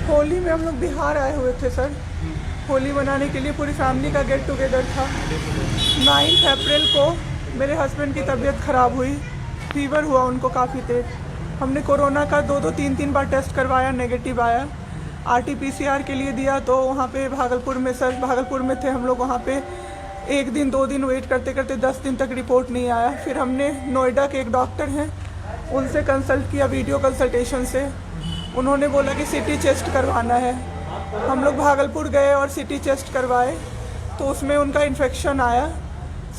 होली में हम लोग बिहार आए हुए थे सर। होली मनाने के लिए पूरी फैमिली का गेट टुगेदर था। 9 अप्रैल को मेरे हस्बैंड की तबीयत ख़राब हुई, फीवर हुआ उनको काफ़ी तेज। हमने कोरोना का 2-2 3-3 बार टेस्ट करवाया, नेगेटिव आया। RT-PCR के लिए दिया तो वहाँ पे भागलपुर में, सर भागलपुर में थे हम लोग, वहाँ पे 1 दिन 2 दिन वेट करते करते 10 दिन तक रिपोर्ट नहीं आया। फिर हमने नोएडा के एक डॉक्टर हैं उनसे कंसल्ट किया, वीडियो कंसल्टेशन से। उन्होंने बोला कि CT चेस्ट करवाना है। हम लोग भागलपुर गए और CT चेस्ट करवाए तो उसमें उनका इन्फेक्शन आया।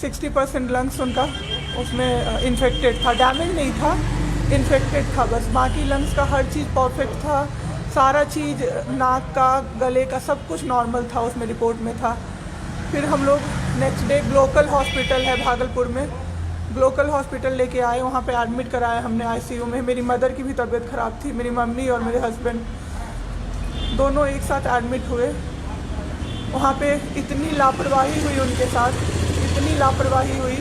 60% लंग्स उनका उसमें इन्फेक्टेड था, डैमेज नहीं था, इन्फेक्टेड था बस। बाकी लंग्स का हर चीज़ परफेक्ट था, सारा चीज़ नाक का, गले का सब कुछ नॉर्मल था, उसमें रिपोर्ट में था। फिर हम लोग नेक्स्ट डे ग्लोकल हॉस्पिटल है भागलपुर में, ग्लोकल हॉस्पिटल लेके आए। वहाँ पे एडमिट कराया हमने ICU में। मेरी मदर की भी तबीयत ख़राब थी, मेरी मम्मी और मेरे हस्बैंड दोनों एक साथ एडमिट हुए। वहाँ पे इतनी लापरवाही हुई उनके साथ, इतनी लापरवाही हुई।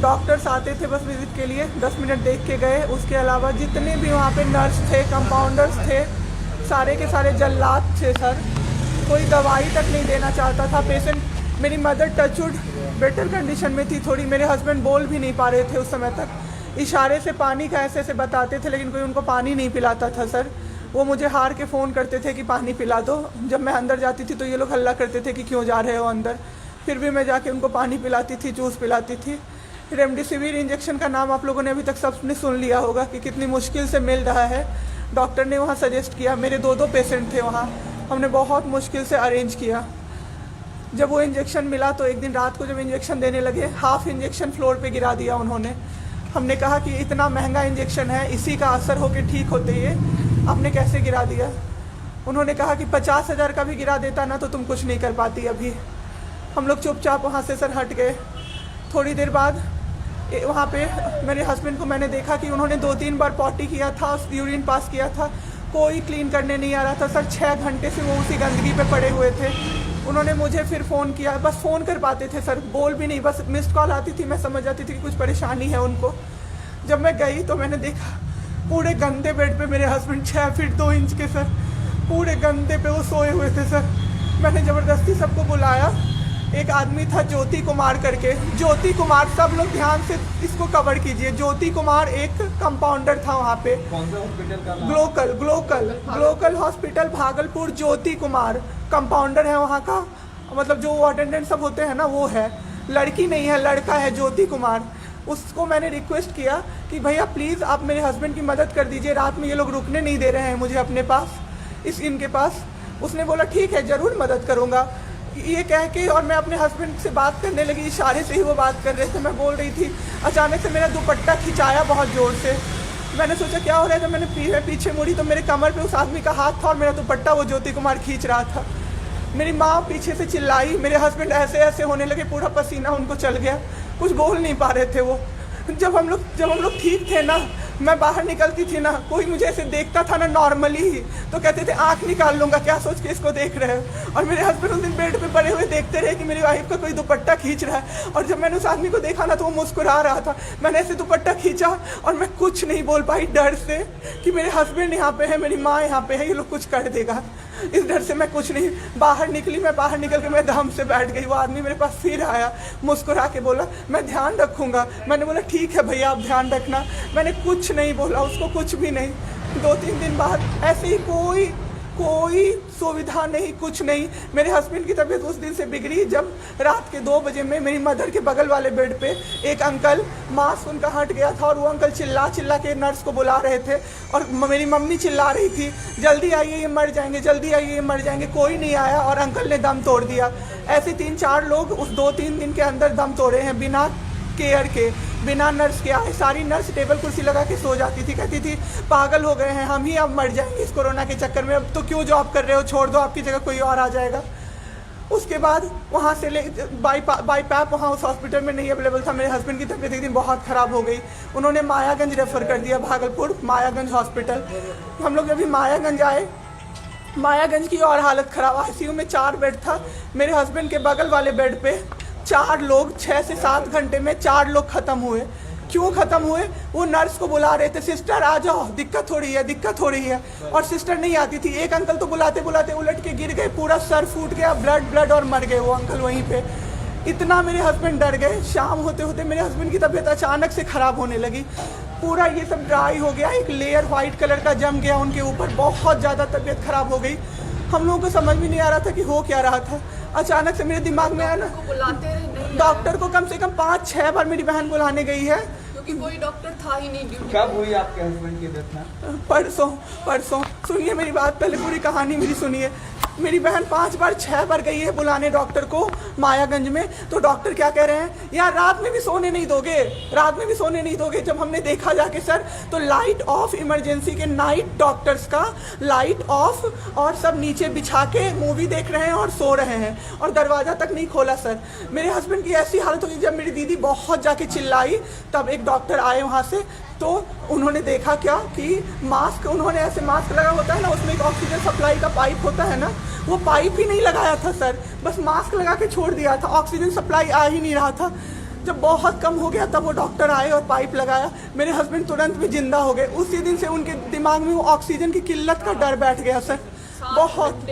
डॉक्टर्स आते थे बस विज़िट के लिए, 10 मिनट देख के गए। उसके अलावा जितने भी वहाँ पे नर्स थे, कंपाउंडर्स थे, सारे के सारे जल्लाद थे सर। कोई दवाई तक नहीं देना चाहता था पेशेंट। मेरी मदर टचवुड बेटर कंडीशन में थी थोड़ी, मेरे हस्बैंड बोल भी नहीं पा रहे थे उस समय तक। इशारे से पानी का ऐसे बताते थे, लेकिन कोई उनको पानी नहीं पिलाता था सर। वो मुझे हार के फ़ोन करते थे कि पानी पिला दो। जब मैं अंदर जाती थी तो ये लोग हल्ला करते थे कि क्यों जा रहे हो अंदर। फिर भी मैं जाके उनको पानी पिलाती थी, जूस पिलाती थी। रेमडेसिविर इंजेक्शन का नाम आप लोगों ने अभी तक सबने सुन लिया होगा कि कितनी मुश्किल से मिल रहा है। डॉक्टर ने वहाँ सजेस्ट किया, मेरे 2-2 पेशेंट थे वहाँ, हमने बहुत मुश्किल से अरेंज किया। जब वो इंजेक्शन मिला तो एक दिन रात को जब इंजेक्शन देने लगे, हाफ इंजेक्शन फ्लोर पे गिरा दिया उन्होंने। हमने कहा कि इतना महंगा इंजेक्शन है, इसी का असर होके ठीक होते ये आपने कैसे गिरा दिया। उन्होंने कहा कि 50,000 का भी गिरा देता ना तो तुम कुछ नहीं कर पाती अभी। हम लोग चुपचाप वहाँ से सर हट गए। थोड़ी देर बाद वहाँ पे मेरे हस्बैंड को मैंने देखा कि उन्होंने 2-3 बार पॉटी किया था, यूरिन पास किया था, कोई क्लीन करने नहीं आ रहा था सर। 6 घंटे से वो उसी गंदगी पे पड़े हुए थे। उन्होंने मुझे फिर फ़ोन किया, बस फ़ोन कर पाते थे सर, बोल भी नहीं, बस मिस्ड कॉल आती थी, मैं समझ जाती थी कि कुछ परेशानी है उनको। जब मैं गई तो मैंने देखा पूरे गंदे बेड पे मेरे हस्बैंड 6 फीट 2 इंच के सर, पूरे गंदे पे वो सोए हुए थे सर। मैंने ज़बरदस्ती सबको बुलाया। एक आदमी था ज्योति कुमार करके, ज्योति कुमार, सब लोग ध्यान से इसको कवर कीजिए। ज्योति कुमार एक कंपाउंडर था वहाँ पे। कौन सा हॉस्पिटल का नाम? Glocal hospital Bhagalpur. Jyoti Kumar compounder है वहाँ का, मतलब जो अटेंडेंट सब होते हैं ना वो है, लड़की नहीं है, लड़का है ज्योति कुमार। उसको मैंने रिक्वेस्ट किया कि भैया प्लीज़ आप मेरे हस्बैंड की मदद कर दीजिए, रात में ये लोग रुकने नहीं दे रहे हैं मुझे अपने पास, इनके पास। उसने बोला ठीक है ज़रूर मदद करूँगा, ये कह के, और मैं अपने हस्बैंड से बात करने लगी, इशारे से ही वो बात कर रहे थे, मैं बोल रही थी। अचानक से मेरा दुपट्टा खिंचाया बहुत ज़ोर से। मैंने सोचा क्या हो रहा है, जब मैंने पीछे मुड़ी तो मेरे कमर पे उस आदमी का हाथ था और मेरा दुपट्टा वो ज्योति कुमार खींच रहा था। मेरी माँ पीछे से चिल्लाई, मेरे हस्बैंड ऐसे ऐसे होने लगे, पूरा पसीना उनको चल गया, कुछ बोल नहीं पा रहे थे वो। जब हम लोग ठीक थे ना, मैं बाहर निकलती थी ना, कोई मुझे ऐसे देखता था ना नॉर्मली ही तो कहते थे आँख निकाल लूँगा, क्या सोच के इसको देख रहे हो। और मेरे हस्बैंड उस दिन बेड पे पड़े हुए देखते रहे कि मेरी वाइफ का कोई दुपट्टा खींच रहा है। और जब मैंने उस आदमी को देखा ना तो वो मुस्कुरा रहा था। मैंने ऐसे दुपट्टा खींचा और मैं कुछ नहीं बोल पाई डर से कि मेरे हस्बैंड यहाँ पे है, मेरी माँ यहाँ पे है, ये लोग कुछ कर देगा। इस डर से मैं कुछ नहीं बाहर निकली। मैं बाहर निकल के मैं दम से बैठ गई। वो आदमी मेरे पास फिर आया, मुस्कुरा के बोला मैं ध्यान रखूँगा। मैंने बोला ठीक है भैया आप ध्यान रखना। मैंने कुछ नहीं बोला उसको, कुछ भी नहीं। 2-3 दिन बाद ऐसे ही कोई सुविधा नहीं, कुछ नहीं। मेरे हस्बैंड की तबीयत उस दिन से बिगड़ी जब रात के 2 बजे में मेरी मदर के बगल वाले बेड पे एक अंकल, मास्क उनका हट गया था और वो अंकल चिल्ला के नर्स को बुला रहे थे और मेरी मम्मी चिल्ला रही थी जल्दी आइए ये मर जाएंगे, जल्दी आइए ये मर जाएंगे। कोई नहीं आया और अंकल ने दम तोड़ दिया। ऐसे 3-4 लोग उस 2-3 दिन के अंदर दम तोड़े हैं बिना केयर के, बिना नर्स के आए। सारी नर्स टेबल कुर्सी लगा के सो जाती थी, कहती थी पागल हो गए हैं हम ही, अब मर जाएंगे इस कोरोना के चक्कर में, अब तो क्यों जॉब कर रहे हो, छोड़ दो, आपकी जगह कोई और आ जाएगा। उसके बाद वहाँ से बाई पैप वहाँ उस हॉस्पिटल में नहीं अवेलेबल था। मेरे हस्बैंड की तबीयत एक दिन बहुत ख़राब हो गई, उन्होंने मायागंज रेफ़र कर दिया, भागलपुर मायागंज हॉस्पिटल। हम लोग अभी मायागंज आए, मायागंज की और हालत ख़राब। ICU में 4 बेड था। मेरे हस्बैंड के बगल वाले बेड पे 4 लोग 6 से 7 घंटे में 4 लोग ख़त्म हुए। क्यों ख़त्म हुए? वो नर्स को बुला रहे थे, सिस्टर आ जाओ, दिक्कत हो रही है, दिक्कत हो रही है, और सिस्टर नहीं आती थी। एक अंकल तो बुलाते बुलाते उलट के गिर गए, पूरा सर फूट गया, ब्लड ब्लड, और मर गए वो अंकल वहीं पे। इतना मेरे हस्बैंड डर गए। शाम होते होते मेरे हस्बैंड की तबीयत अचानक से ख़राब होने लगी, पूरा ये सब ड्राई हो गया, एक लेयर वाइट कलर का जम गया उनके ऊपर, बहुत ज़्यादा तबीयत ख़राब हो गई। हम लोगों को समझ में नहीं आ रहा था कि हो क्या रहा था। अचानक से मेरे दिमाग में आया ना, डॉक्टर को कम से कम 5-6 बार मेरी बहन बुलाने गई है, क्योंकि कोई डॉक्टर था ही नहीं ड्यूटी। कब हुई आपके हस्बैंड की डेथ? परसों। सुनिए मेरी बात, पहले पूरी कहानी मेरी सुनिए। मेरी बहन 5 बार 6 बार गई है बुलाने डॉक्टर को मायागंज में, तो डॉक्टर क्या कह रहे हैं, यार रात में भी सोने नहीं दोगे, रात में भी सोने नहीं दोगे। जब हमने देखा जाके सर, तो लाइट ऑफ, इमरजेंसी के नाइट डॉक्टर्स का लाइट ऑफ, और सब नीचे बिछा के मूवी देख रहे हैं और सो रहे हैं, और दरवाज़ा तक नहीं खोला सर। मेरे हस्बैंड की ऐसी हालत हुई, जब मेरी दीदी बहुत जाके चिल्लाई, तब एक डॉक्टर आए वहाँ से, तो उन्होंने देखा क्या कि मास्क, उन्होंने ऐसे मास्क लगा होता है ना, उसमें एक ऑक्सीजन सप्लाई का पाइप होता है ना, वो पाइप ही नहीं लगाया था सर, बस मास्क लगा के छोड़ दिया था, ऑक्सीजन सप्लाई आ ही नहीं रहा था। जब बहुत कम हो गया तब वो डॉक्टर आए और पाइप लगाया, मेरे हस्बैंड तुरंत भी जिंदा हो गए। उसी दिन से उनके दिमाग में वो ऑक्सीजन की किल्लत का डर बैठ गया सर। बहुत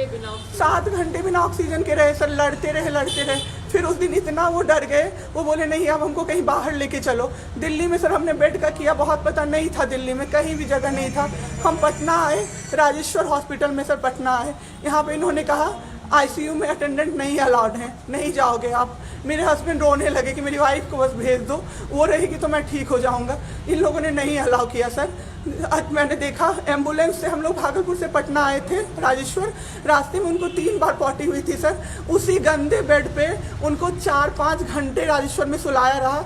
7 घंटे बिना ऑक्सीजन के रहे सर, लड़ते रहे। फिर उस दिन इतना वो डर गए, वो बोले नहीं अब हमको कहीं बाहर लेके चलो। दिल्ली में सर हमने बेड का किया, बहुत पता नहीं था, दिल्ली में कहीं भी जगह नहीं था। हम पटना आए, राजेश्वर हॉस्पिटल में सर पटना आए। यहाँ पे इन्होंने कहा आईसीयू में अटेंडेंट नहीं अलाउड है, नहीं जाओगे आप। मेरे हस्बैंड रोने लगे कि मेरी वाइफ को बस भेज दो, वो रहेगी तो मैं ठीक हो जाऊंगा। इन लोगों ने नहीं अलाउ किया सर। आज मैंने देखा, एम्बुलेंस से हम लोग भागलपुर से पटना आए थे राजेश्वर, रास्ते में उनको 3 बार पॉटी हुई थी सर। उसी गंदे बेड पे उनको 4-5 घंटे राजेश्वर में सुलाया रहा।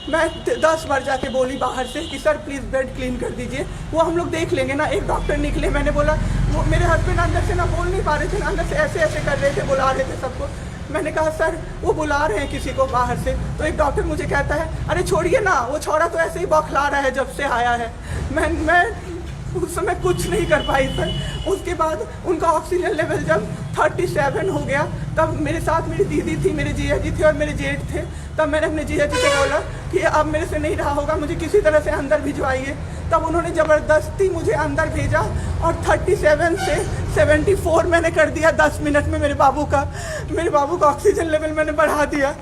मैं 10 बार जाके बोली बाहर से कि सर प्लीज़ बेड क्लीन कर दीजिए, वो हम लोग देख लेंगे ना। एक डॉक्टर निकले, मैंने बोला, वो मेरे हस्बैंड अंदर से ना बोल नहीं पा रहे थे, अंदर से ऐसे ऐसे कर रहे थे, बुला रहे थे सबको। मैंने कहा सर वो बुला रहे हैं किसी को बाहर से, तो एक डॉक्टर मुझे कहता है अरे छोड़िए ना, वो छोड़ा तो ऐसे ही बौखला रहा है जब से आया है। मैं उस समय कुछ नहीं कर पाई सर। उसके बाद उनका ऑक्सीजन लेवल जब 37 हो गया, तब मेरे साथ मेरी दीदी थी, मेरे जीजा जी थे और मेरे जेठ थे। तब मैंने अपने जीजा जी से बोला कि अब मेरे से नहीं रहा होगा, मुझे किसी तरह से अंदर भिजवाइए। तब उन्होंने ज़बरदस्ती मुझे अंदर भेजा और 37 से 74 मैंने कर दिया 10 मिनट में। मेरे बाबू का ऑक्सीजन लेवल मैंने बढ़ा दिया।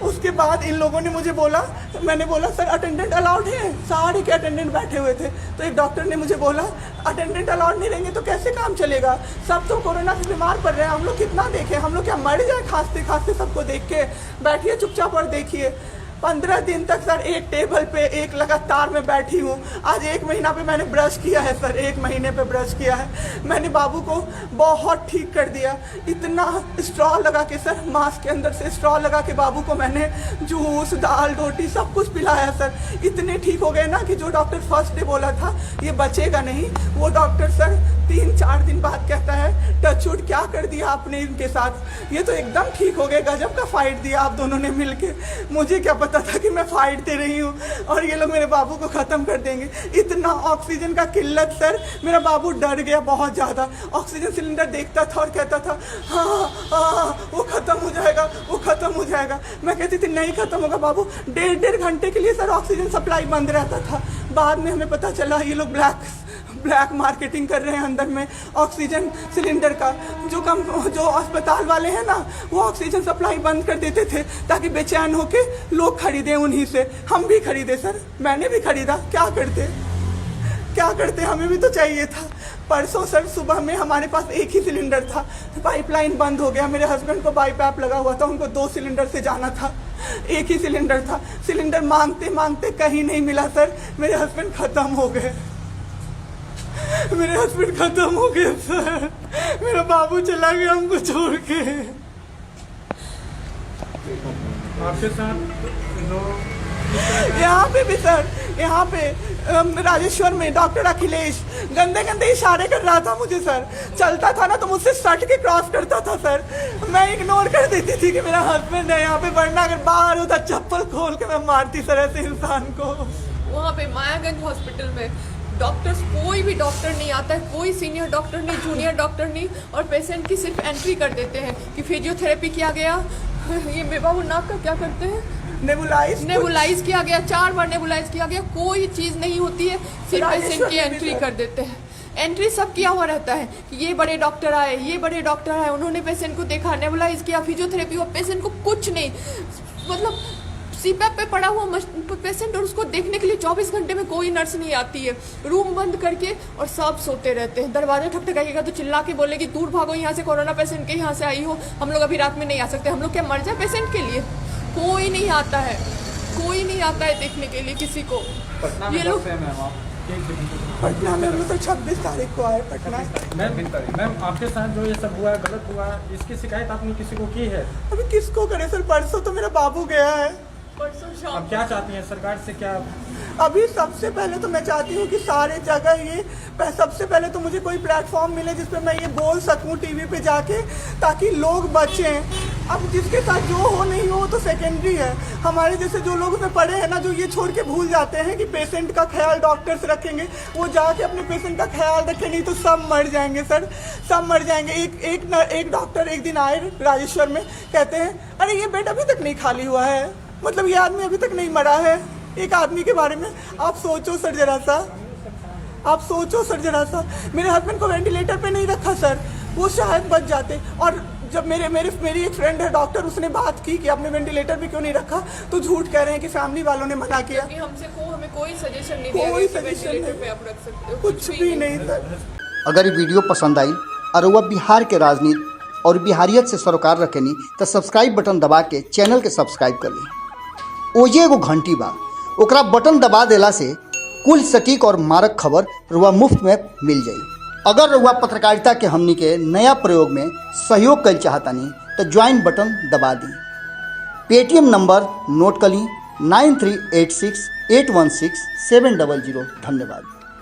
उसके बाद इन लोगों ने मुझे बोला, मैंने बोला सर अटेंडेंट अलाउड है, सारे के अटेंडेंट बैठे हुए थे। तो एक डॉक्टर ने मुझे बोला अटेंडेंट अलाउड नहीं रहेंगे तो कैसे काम चलेगा, सब तो कोरोना से बीमार पड़ रहे हैं, हम लोग कितना देखें, हम लोग क्या मर जाए खांसते खांसते सबको देख के, बैठिए चुपचाप और देखिए। 15 दिन तक सर एक टेबल पे एक लगातार मैं बैठी हूँ। आज 1 महीना पे मैंने ब्रश किया है सर, 1 महीने पे ब्रश किया है मैंने। बाबू को बहुत ठीक कर दिया, इतना स्ट्रॉ लगा के सर, मास्क के अंदर से स्ट्रॉ लगा के बाबू को मैंने जूस, दाल, रोटी सब कुछ पिलाया सर। इतने ठीक हो गए ना कि जो डॉक्टर फर्स्ट डे बोला था ये बचेगा नहीं, वो डॉक्टर सर 3-4 दिन बाद कहता है टचवुड क्या कर दिया आपने इनके साथ, ये तो एकदम ठीक हो गए, गजब का फाइट दिया आप दोनों ने मिलके। मुझे क्या पता था कि मैं फाइट दे रही हूँ और ये लोग मेरे बाबू को ख़त्म कर देंगे। इतना ऑक्सीजन का किल्लत सर, मेरा बाबू डर गया बहुत ज़्यादा। ऑक्सीजन सिलेंडर देखता था और कहता था हाँ वो ख़त्म हो जाएगा, वो ख़त्म हो जाएगा। मैं कहती थी नहीं ख़त्म होगा बाबू। 1.5 घंटे के लिए सर ऑक्सीजन सप्लाई बंद रहता था। बाद में हमें पता चला ये लोग ब्लैक मार्केटिंग कर रहे हैं अंदर में ऑक्सीजन सिलेंडर का। जो अस्पताल वाले हैं ना, वो ऑक्सीजन सप्लाई बंद कर देते थे ताकि बेचैन होके लोग खरीदें उन्हीं से। हम भी खरीदे सर, मैंने भी खरीदा, क्या करते हमें भी तो चाहिए था। परसों सर सुबह में हमारे पास एक ही सिलेंडर था, पाइपलाइन बंद हो गया। मेरे हस्बैंड को बाईपैप लगा हुआ था, उनको 2 सिलेंडर से जाना था, एक ही सिलेंडर था। सिलेंडर मांगते मांगते कहीं नहीं मिला सर, मेरे हस्बैंड ख़त्म हो गए। सर, मेरा बाबू चला गया हमको छोड़ के। आपके साथ यहाँ पे भी सर, यहाँ पे राजेश्वर में डॉक्टर अखिलेश गंदे गंदे इशारे कर रहा था मुझे सर। चलता था ना तो मुझसे सट के क्रॉस करता था सर, मैं इग्नोर कर देती थी कि मेरा हस्बैंड है यहाँ पे, वरना अगर बाहर होता चप्पल खोल के मैं मारती सर ऐसे इंसान को। वहाँ पे मायागंज हॉस्पिटल में डॉक्टर्स, कोई भी डॉक्टर नहीं आता है, कोई सीनियर डॉक्टर नहीं, जूनियर डॉक्टर नहीं, और पेशेंट की सिर्फ एंट्री कर देते हैं कि फिजियोथेरेपी किया गया। ये बाबू नाक का क्या करते हैं, नेबुलाइज किया गया, 4 बार नेबुलाइज किया गया, कोई चीज़ नहीं होती है, सिर्फ पेशेंट की एंट्री कर देते हैं। एंट्री सब किया हुआ रहता है कि ये बड़े डॉक्टर आए, ये बड़े डॉक्टर आए, उन्होंने पेशेंट को देखा, नेबुलाइज किया, फिजियोथेरेपी हुआ, पेशेंट को कुछ नहीं, मतलब सीपैप पे पड़ा हुआ पेशेंट, और उसको देखने के लिए 24 घंटे में कोई नर्स नहीं आती है, रूम बंद करके, और सब सोते रहते हैं। दरवाजा ठकठकाइएगा तो चिल्ला के बोलेगी दूर भागो यहाँ से, कोरोना पेशेंट के यहाँ से आई हो, हम लोग अभी रात में नहीं आ सकते। हम लोग क्या मर जाए पेशेंट के लिए? कोई नहीं आता है, कोई नहीं आता है देखने के लिए किसी को। ये लोग पटना में हम तो 26 तारीख को आए पटना। मैम आपके साथ जो ये सब हुआ गलत हुआ, इसकी शिकायत आपने किसी को की है? अभी किसको करे सर, परसों तो मेरा बाबू गया है। परसों शाम अब क्या चाहती हैं सरकार से? क्या अभी सबसे पहले तो मैं चाहती हूँ कि सारे जगह ये सबसे पहले तो मुझे कोई प्लेटफॉर्म मिले जिस पे मैं ये बोल सकूँ टीवी पे जाके, ताकि लोग बचें। अब जिसके साथ जो हो नहीं हो तो सेकेंडरी है। हमारे जैसे जो लोग उसमें पड़े हैं ना, जो ये छोड़ के भूल जाते हैं कि पेशेंट का ख्याल डॉक्टर्स रखेंगे, वो जाके अपने पेशेंट का ख्याल रखें, नहीं तो सब मर जाएंगे सर, सब मर जाएंगे। एक डॉक्टर एक दिन आए राजेश्वर में, कहते हैं अरे ये बेड अभी तक नहीं खाली हुआ है, मतलब ये आदमी अभी तक नहीं मरा है। एक आदमी के बारे में आप सोचो सर जरा सा, आप सोचो सर जरा सा। मेरे हस्बैंड को वेंटिलेटर पे नहीं रखा सर, वो शायद बच जाते। और जब मेरी एक फ्रेंड है डॉक्टर, उसने बात की कि आपने वेंटिलेटर पे क्यों नहीं रखा, तो झूठ कह रहे हैं कि फैमिली वालों ने मना किया। हमें कोई सजेशन नहीं दिया कोई गया कि सजेशन वेंटिलेटर पे आप रख सकते हो, कुछ भी नहीं सर। अगर ये वीडियो पसंद आई और वह बिहार के राजनीति और बिहारियत से सरोकार रखेनी तो सब्सक्राइब बटन दबा के चैनल के सब्सक्राइब कर ली। ओजे एगो घंटी बा, ओकरा बटन दबा देला से कुल सटीक और मारक खबर रुआ मुफ्त में मिल जाई। अगर रुआ पत्रकारिता के हमनी के नया प्रयोग में सहयोग कर चाहतानी तो ज्वाइन बटन दबा दी। पेटीएम नंबर नोट कर ली 9386816700। धन्यवाद।